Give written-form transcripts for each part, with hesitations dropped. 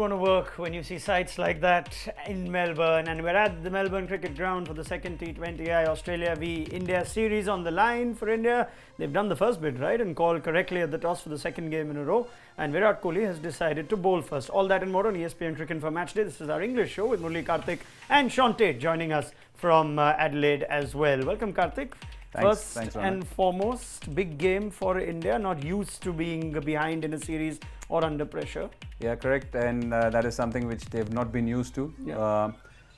want to work when you see sights like that in Melbourne, and we're at the Melbourne Cricket Ground for the second T20I Australia v India series on the line for India. They've done the first bid right and called correctly at the toss for the second game in a row, and Virat Kohli has decided to bowl first. All that and more on ESPN Cricinfo Matchday. This is our English show with Murli, Karthik and Sean Tate joining us from Adelaide as well. Welcome, Karthik. First and foremost, big game for India, not used to being behind in a series or under pressure. Yeah, correct, and that is something which they've not been used to. Yeah.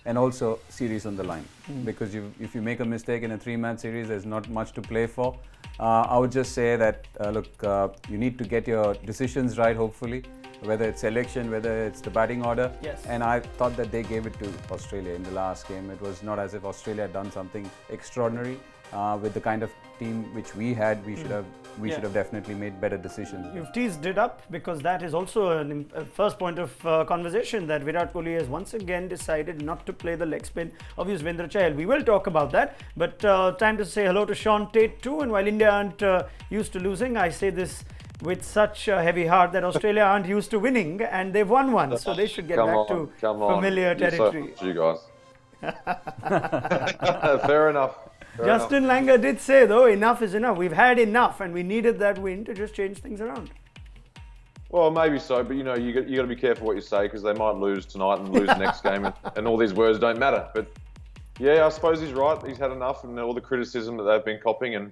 And also series on the line, because if you make a mistake in a three-match series, there's not much to play for. I would just say that you need to get your decisions right, hopefully, whether it's selection, whether it's the batting order. Yes. And I thought that they gave it to Australia in the last game. It was not as if Australia had done something extraordinary. With the kind of team which we had, we should have definitely made better decisions. You've teased it up because that is also a first point of conversation, that Virat Kohli has once again decided not to play the leg spin of Yuzvendra Chahal. We will talk about that, but time to say hello to Sean Tate too. And while India aren't used to losing, I say this with such a heavy heart that Australia aren't used to winning, and they've won one, so they should get back to familiar territory. You guys. Fair enough. Justin Langer did say, though, enough is enough. We've had enough, and we needed that win to just change things around. Well, maybe so, but you got to be careful what you say, because they might lose tonight and lose the next game, and all these words don't matter. But yeah, I suppose he's right. He's had enough, and all the criticism that they've been copying, and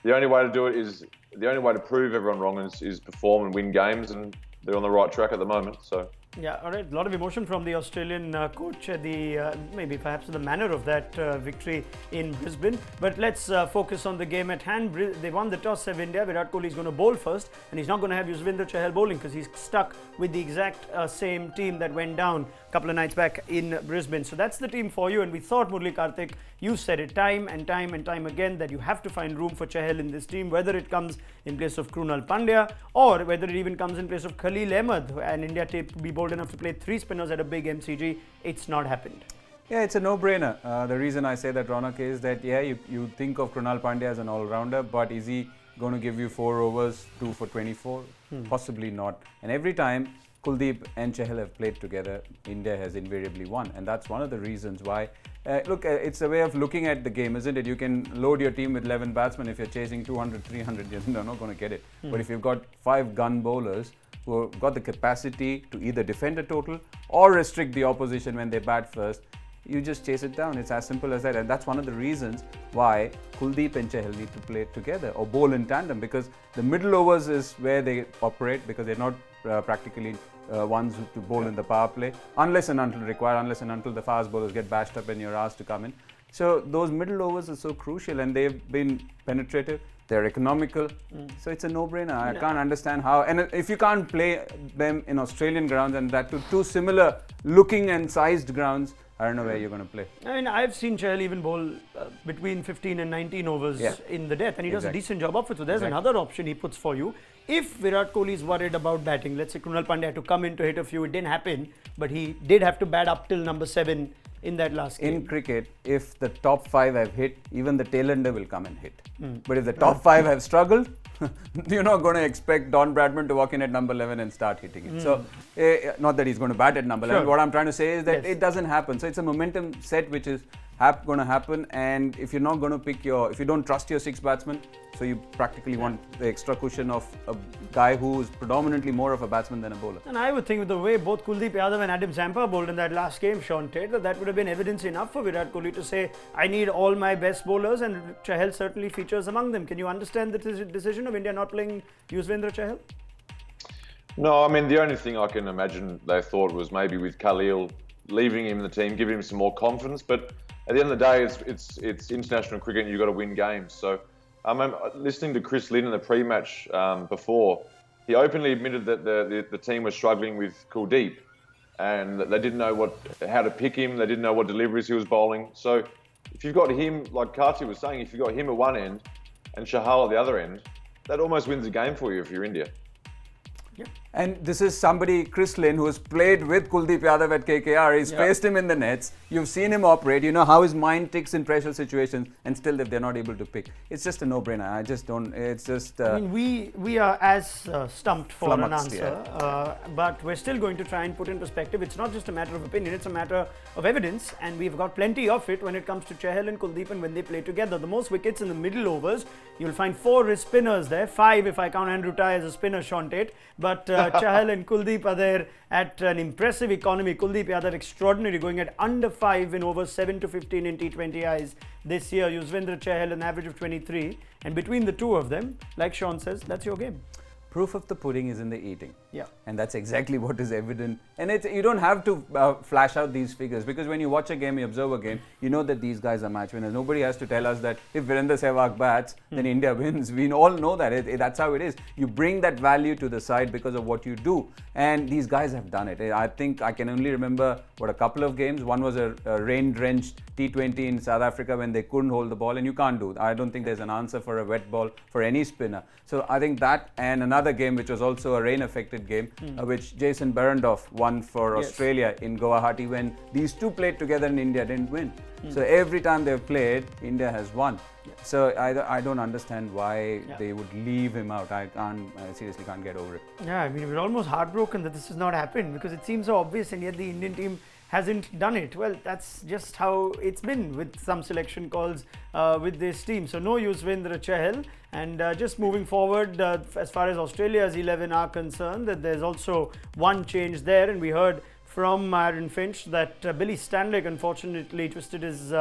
the only way to do it is the only way to prove everyone wrong is perform and win games, and they're on the right track at the moment. So. Yeah, all right. A lot of emotion from the Australian coach at maybe perhaps the manner of that victory in Brisbane. But let's focus on the game at hand. They won the toss of India. Virat Kohli is going to bowl first, and he's not going to have Yuzvendra Chahal bowling because he's stuck with the exact same team that went down a couple of nights back in Brisbane. So that's the team for you. And we thought, Murli, Karthik, you said it time and time and time again that you have to find room for Chahal in this team, whether it comes in place of Krunal Pandya or whether it even comes in place of Khalil Ahmed, and India be bold enough to play three spinners at a big MCG. It's not happened. Yeah, it's a no-brainer. The reason I say that, Ronak, is that you think of Krunal Pandya as an all-rounder, but is he going to give you 4 overs, 2 for 24? Possibly not. And every time Kuldeep and Chahal have played together, India has invariably won, and that's one of the reasons why. It's a way of looking at the game, isn't it? You can load your team with 11 batsmen. If you're chasing 200, 300, you're not going to get it. But if you've got 5 gun bowlers who have got the capacity to either defend a total or restrict the opposition when they bat first, you just chase it down. It's as simple as that. And that's one of the reasons why Kuldeep and Chahal need to play together or bowl in tandem, because the middle overs is where they operate, because they're not practically ones to bowl in the power play, unless and until the fast bowlers get bashed up and you're asked to come in. So those middle overs are so crucial, and they've been penetrative. They're economical, so it's a no-brainer. I can't understand how. And if you can't play them in Australian grounds, and that to two similar looking and sized grounds, I don't know where you're going to play. I mean, I've seen Chahal even bowl between 15 and 19 overs in the death, and he does a decent job of it. So there's another option he puts for you. If Virat Kohli is worried about batting, let's say Krunal Pandya had to come in to hit a few, it didn't happen, but he did have to bat up till number 7 in that last game. In cricket, if the top 5 have hit, even the tail-ender will come and hit. But if the top 5 have struggled, you're not going to expect Don Bradman to walk in at number 11 and start hitting it. So, not that he's going to bat at number 11. What I'm trying to say is that it doesn't happen. So, it's a momentum set which is going to happen. And if you're not going to if you don't trust your 6 batsmen, so you practically want the extra cushion of a guy who is predominantly more of a batsman than a bowler. And I would think with the way both Kuldeep Yadav and Adam Zampa bowled in that last game, Sean Tate, that would have been evidence enough for Virat Kohli to say, I need all my best bowlers, and Chahal certainly features among them. Can you understand the decision of India not playing Yuzvendra Chahal? No, I mean, the only thing I can imagine they thought was maybe with Khalil leaving him in the team, giving him some more confidence. But at the end of the day, it's international cricket, and you've got to win games. So I'm listening to Chris Lynn in the pre-match before. He openly admitted that the team was struggling with Kuldeep, and that they didn't know how to pick him. They didn't know what deliveries he was bowling. So if you've got him, like Karthi was saying, if you've got him at one end and Chahal at the other end, that almost wins the game for you if you're India. Yeah. And this is somebody, Chris Lynn, who has played with Kuldeep Yadav at KKR. He's faced him in the nets. You've seen him operate. You know how his mind ticks in pressure situations. And still, if they're not able to pick, it's just a no-brainer. I just don't. It's just. I mean, we are as stumped for an Flummoxed, answer, but we're still going to try and put in perspective. It's not just a matter of opinion; it's a matter of evidence, and we've got plenty of it when it comes to Chahal and Kuldeep and when they play together. The most wickets in the middle overs, you'll find 4 spinners there, 5 if I count Andrew Tye as a spinner, Sean Tate, but Chahal and Kuldeep are there at an impressive economy. Kuldeep Yadav extraordinary, going at under 5 in over 7 to 15 in T20Is this year. Yuzvendra Chahal an average of 23, and between the two of them, like Sean says, that's your game. Proof of the pudding is in the eating. Yeah. And that's exactly what is evident. And you don't have to flash out these figures, because when you watch a game, you observe a game, you know that these guys are match winners. Nobody has to tell us that if Virender Sehwag bats, then India wins. We all know that. That's how it is. You bring that value to the side because of what you do. And these guys have done it. I think I can only remember, a couple of games. One was a rain-drenched T20 in South Africa when they couldn't hold the ball, and you can't do that. I don't think there's an answer for a wet ball for any spinner. So I think that, and another game which was also a rain-affected game, which Jason Behrendorff won for Australia in Guwahati, when these two played together and India didn't win. So every time they've played, India has won. So I don't understand why they would leave him out. I seriously can't get over it. Yeah, I mean, we're almost heartbroken that this has not happened, because it seems so obvious, and yet the Indian team hasn't done it. Well, that's just how it's been with some selection calls with this team. So no Yuzvendra Chahal. And just moving forward, as far as Australia's 11 are concerned, that there's also one change there, and we heard from Aaron Finch that Billy Stanlake unfortunately twisted his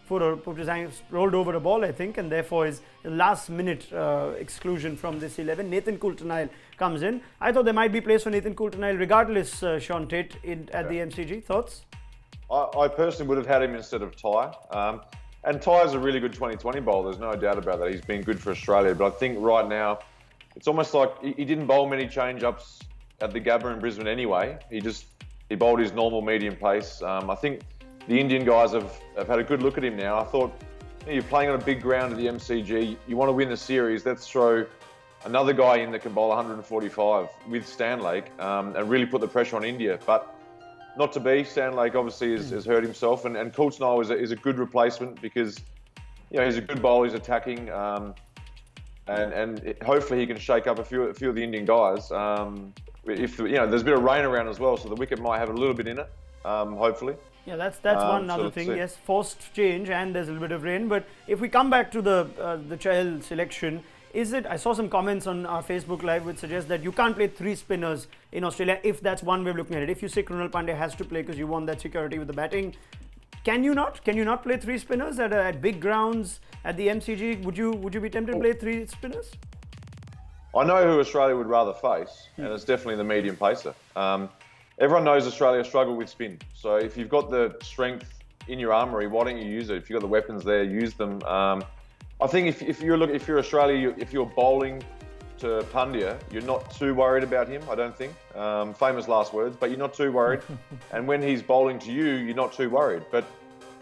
foot, or put his hands, rolled over a ball, I think, and therefore his last minute exclusion from this 11. Nathan Coulter-Nile comes in. I thought there might be place for Nathan Coulter-Nile regardless, Sean Tate, at the MCG. Thoughts? I personally would have had him instead of Tye. And Tye is a really good 2020 bowler, there's no doubt about that. He's been good for Australia, but I think right now it's almost like he didn't bowl many change-ups at the Gabba in Brisbane anyway. He bowled his normal medium pace. I think the Indian guys have had a good look at him now. I thought, you're playing on a big ground at the MCG, you want to win the series, let's throw another guy in that can bowl 145 with Stanlake and really put the pressure on India. But not to be. Stanlake obviously has hurt himself, and Coulter-Nile is a good replacement, because he's a good bowler, he's attacking, and hopefully he can shake up a few of the Indian guys. If there's a bit of rain around as well, so the wicket might have a little bit in it. Hopefully. Yeah, that's one other thing. Yes, forced change, and there's a little bit of rain. But if we come back to the Chahal selection, I saw some comments on our Facebook Live which suggest that you can't play 3 spinners in Australia, if that's one way of looking at it. If you say Krunal Pandya has to play because you want that security with the batting, can you not? Can you not play 3 spinners at big grounds at the MCG? Would you be tempted to play 3 spinners? I know who Australia would rather face, and it's definitely the medium pacer. Everyone knows Australia struggle with spin. So if you've got the strength in your armoury, why don't you use it? If you've got the weapons there, use them. I think if you're Australia, if you're bowling to Pandya, you're not too worried about him, I don't think. Famous last words, but you're not too worried. And when he's bowling to you, you're not too worried. But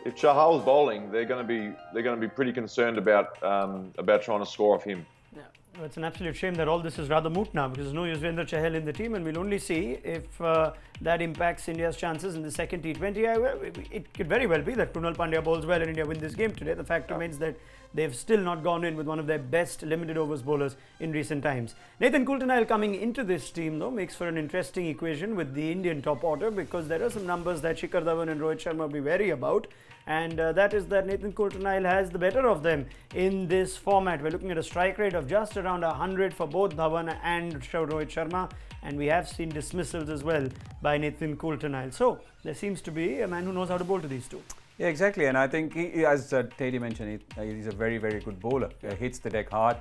if Chahal's bowling, they're going to be pretty concerned about trying to score off him. Yeah, well, it's an absolute shame that all this is rather moot now, because there's no Yuzvendra Chahal in the team, and we'll only see if that impacts India's chances in the second T20I. It could very well be that Krunal Pandya bowls well and India win this game today. The fact remains that they've still not gone in with one of their best limited overs bowlers in recent times. Nathan Coulter-Nile coming into this team, though, makes for an interesting equation with the Indian top order, because there are some numbers that Shikhar Dhawan and Rohit Sharma will be wary about. And that is that Nathan Coulter-Nile has the better of them in this format. We're looking at a strike rate of just around 100 for both Dhawan and Rohit Sharma, and we have seen dismissals as well by Nathan Coulter-Nile. So there seems to be a man who knows how to bowl to these two. Yeah, exactly. And I think, as Teddy mentioned, he's a very, very good bowler. Hits the deck hard.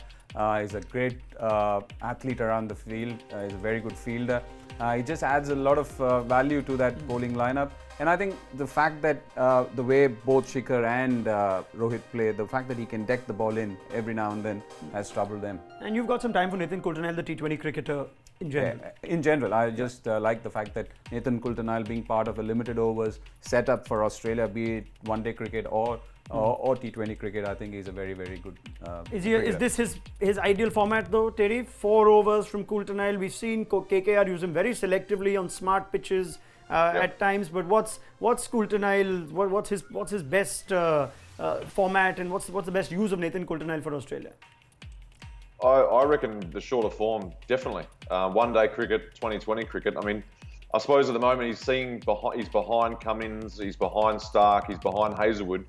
He's a great athlete around the field. He's a very good fielder. He just adds a lot of value to that bowling lineup. And I think the fact that the way both Shikhar and Rohit play, the fact that he can deck the ball in every now and then has troubled them. And you've got some time for Nathan Coulter-Nile, the T20 cricketer in general. Yeah, in general, I just like the fact that Nathan Coulter-Nile being part of a limited overs setup for Australia, be it one-day cricket or or T20 cricket. I think he's a very, very good Is this his ideal format though, Terry? 4 overs from Coulter-Nile. We've seen KKR use him very selectively on smart pitches at times. But what's Coulter-Nile? What's his best format, and what's the best use of Nathan Coulter-Nile for Australia? I reckon the shorter form, definitely. One-day cricket, 2020 cricket. I mean, I suppose at the moment he's behind Cummins, he's behind Stark, he's behind Hazelwood.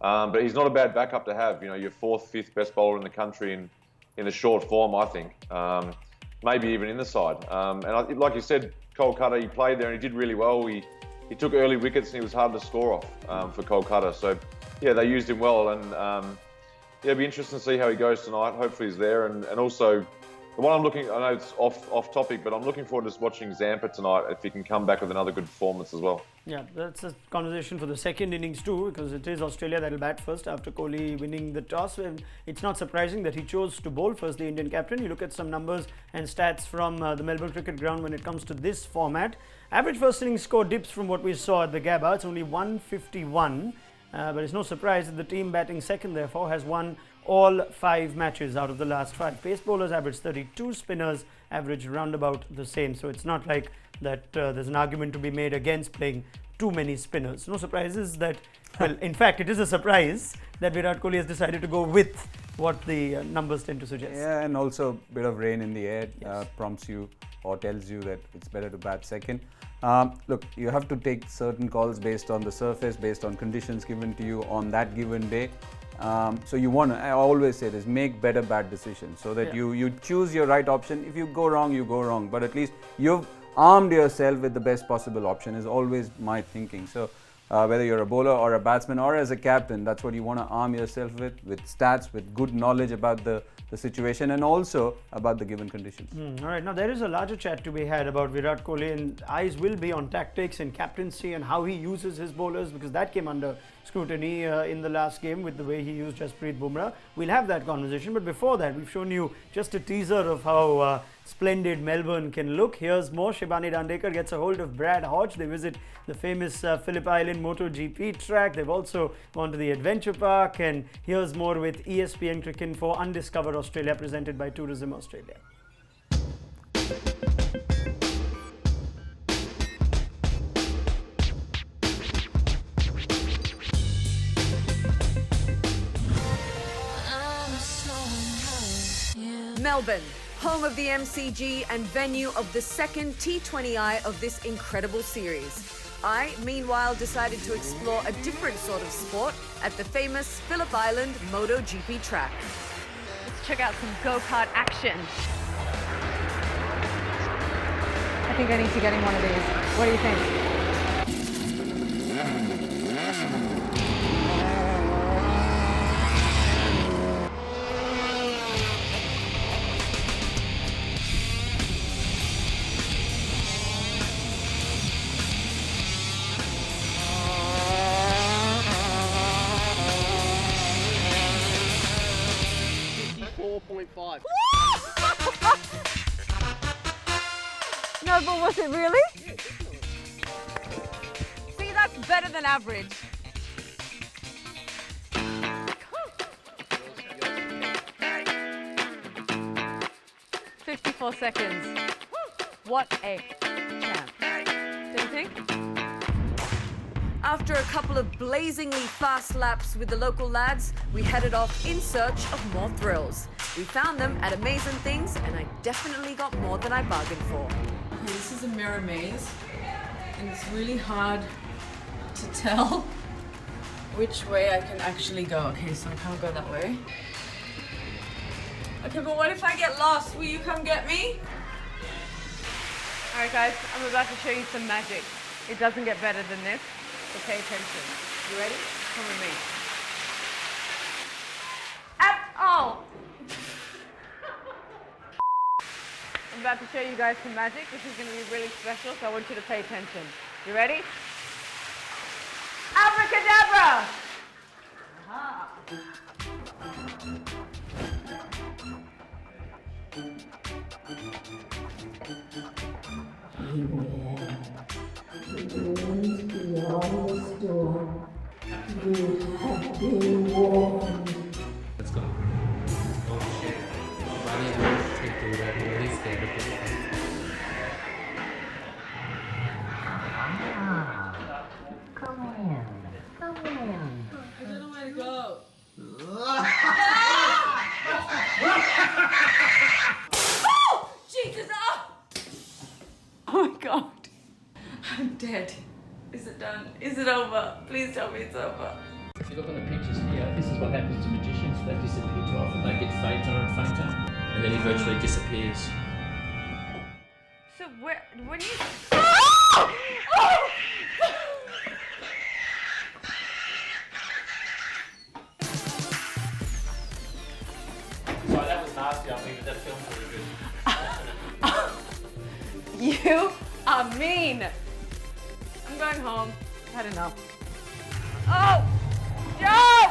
But he's not a bad backup to have. You know, your 4th, 5th best bowler in the country in the short form, I think. Maybe even in the side. Like you said, Kolkata, he played there and he did really well. He took early wickets and he was hard to score off for Kolkata. So, yeah, they used him well. And, it'll be interesting to see how he goes tonight. Hopefully he's there. And also, the one I know it's off topic, but I'm looking forward to just watching Zampa tonight if he can come back with another good performance as well. Yeah, that's a conversation for the second innings too, because it is Australia that will bat first after Kohli winning the toss. And it's not surprising that he chose to bowl first, the Indian captain. You look at some numbers and stats from the Melbourne Cricket Ground when it comes to this format. Average first innings score dips from what we saw at the Gabba. It's only 151. But it's no surprise that the team batting second, therefore, has won all 5 matches out of the last 5. Pace bowlers average 32, spinners average roundabout the same. So it's not like that there's an argument to be made against playing too many spinners. No surprises that, well, in fact, it is a surprise that Virat Kohli has decided to go with what the numbers tend to suggest. Yeah, and also a bit of rain in the air prompts you or tells you that it's better to bat second. Look, you have to take certain calls based on the surface, based on conditions given to you on that given day. So you want to, I always say this, make better bad decisions so that you choose your right option. If you go wrong, you go wrong. But at least you've armed yourself with the best possible option is always my thinking. So whether you're a bowler or a batsman or as a captain, that's what you want to arm yourself with stats, with good knowledge about the situation and also about the given conditions. All right, now there is a larger chat to be had about Virat Kohli, and eyes will be on tactics and captaincy and how he uses his bowlers, because that came under scrutiny in the last game with the way he used Jasprit Bumrah. We'll have that conversation, but before that, we've shown you just a teaser of how splendid Melbourne can look. Here's more. Shibani Dandekar gets a hold of Brad Hodge. They visit the famous Phillip Island MotoGP track. They've also gone to the Adventure Park, and here's more with ESPN Cricinfo Undiscover Australia, presented by Tourism Australia. Melbourne, home of the MCG and venue of the second T20I of this incredible series. I, meanwhile, decided to explore a different sort of sport at the famous Phillip Island MotoGP track. Let's check out some go-kart action. I think I need to get in one of these. What do you think? No, but was it really? See, that's better than average. "54 seconds. What a champ. Don't you think? After a couple of blazingly fast laps with the local lads, we headed off in search of more thrills. We found them at Amazing Things, and I definitely got more than I bargained for. Okay, this is a mirror maze, and it's really hard to tell which way I can actually go. Okay, so I can't go that way. Okay, but what if I get lost? Will you come get me? All right, guys, I'm about to show you some magic. It doesn't get better than this, so pay attention. You ready? Come with me. Oh! I'm about to show you guys some magic. This is going to be really special, so I want you to pay attention. You ready? Abracadabra! Aha. Let's go. Oh shit. Ronnie will take the red. I'm really scared of this. I don't know where to go. Oh! Jesus! Oh my god. I'm dead. Is it done? Is it over? Please tell me it's over. If you look on the pictures here, this is what happens to magicians. They disappear too often. They get fainter and fainter, and then he virtually disappears. So when you... Sorry, that was nasty on me, but that film's really good. You are mean. I'm going home. I don't know. Oh! Joe!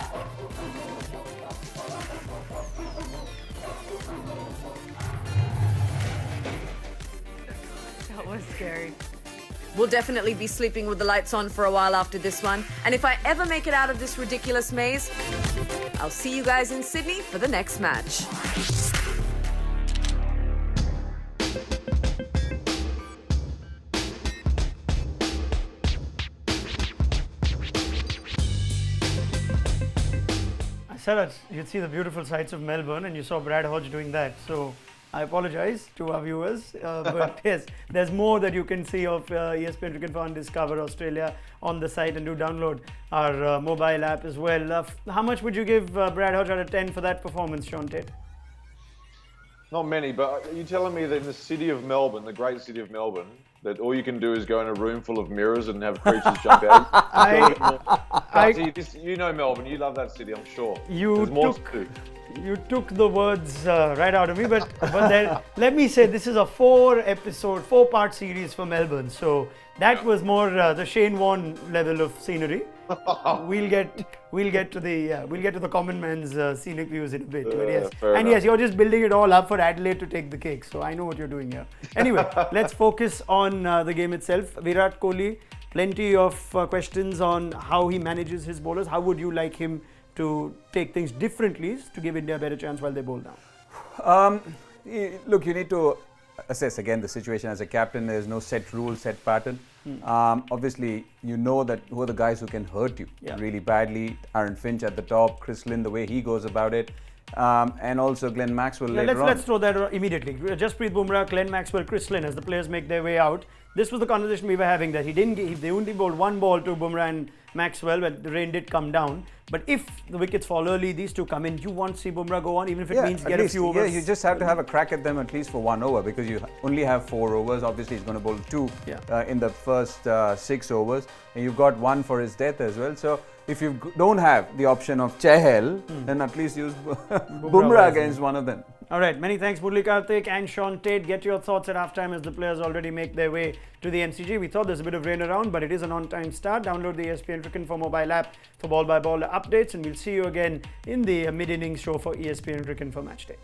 That was scary. We'll definitely be sleeping with the lights on for a while after this one. And if I ever make it out of this ridiculous maze, I'll see you guys in Sydney for the next match. I said that you'd see the beautiful sights of Melbourne, and you saw Brad Hodge doing that. So I apologize to our viewers, but yes, there's more that you can see of ESPN Cricinfo and Discover Australia on the site, and do download our mobile app as well. How much would you give Brad Hodge out of 10 for that performance, Sean Tate? Not many, but are you telling me that in the city of Melbourne, the great city of Melbourne, that all you can do is go in a room full of mirrors and have creatures jump out? You know Melbourne, you love that city, I'm sure. There's more to do. You took the words right out of me, but then let me say this is a 4-part series for Melbourne, so that was more the Shane Warne level of scenery. We'll get to the common man's scenic views in a bit. But yes, and yes, you're just building it all up for Adelaide to take the cake. So I know what you're doing here. Anyway, let's focus on the game itself. Virat Kohli, plenty of questions on how he manages his bowlers. How would you like him to take things differently to give India a better chance while they bowl down? Look, you need to assess again the situation as a captain. There's no set rule, set pattern. Obviously, you know that who are the guys who can hurt you really badly. Aaron Finch at the top, Chris Lynn, the way he goes about it, and also Glenn Maxwell later on. Let's throw that immediately. Jasprit Bumrah, Glenn Maxwell, Chris Lynn, as the players make their way out. This was the conversation we were having, that they only bowled one ball to Bumrah and Maxwell, but the rain did come down. But if the wickets fall early, these two come in, you want to see Bumrah go on, even if it means get a few overs. Yeah, you just have to have a crack at them at least for 1 over, because you only have 4 overs. Obviously, he's going to bowl 2 in the first 6 overs, and you've got 1 for his death as well. So if you don't have the option of Chahal, then at least use Bumrah against one of them. All right, many thanks Murali Karthik and Sean Tate. Get your thoughts at halftime as the players already make their way to the MCG. We thought there's a bit of rain around, but it is an on-time start. Download the ESPN Cricinfo mobile app for ball-by-ball updates, and we'll see you again in the mid-innings show for ESPN Cricinfo Matchday.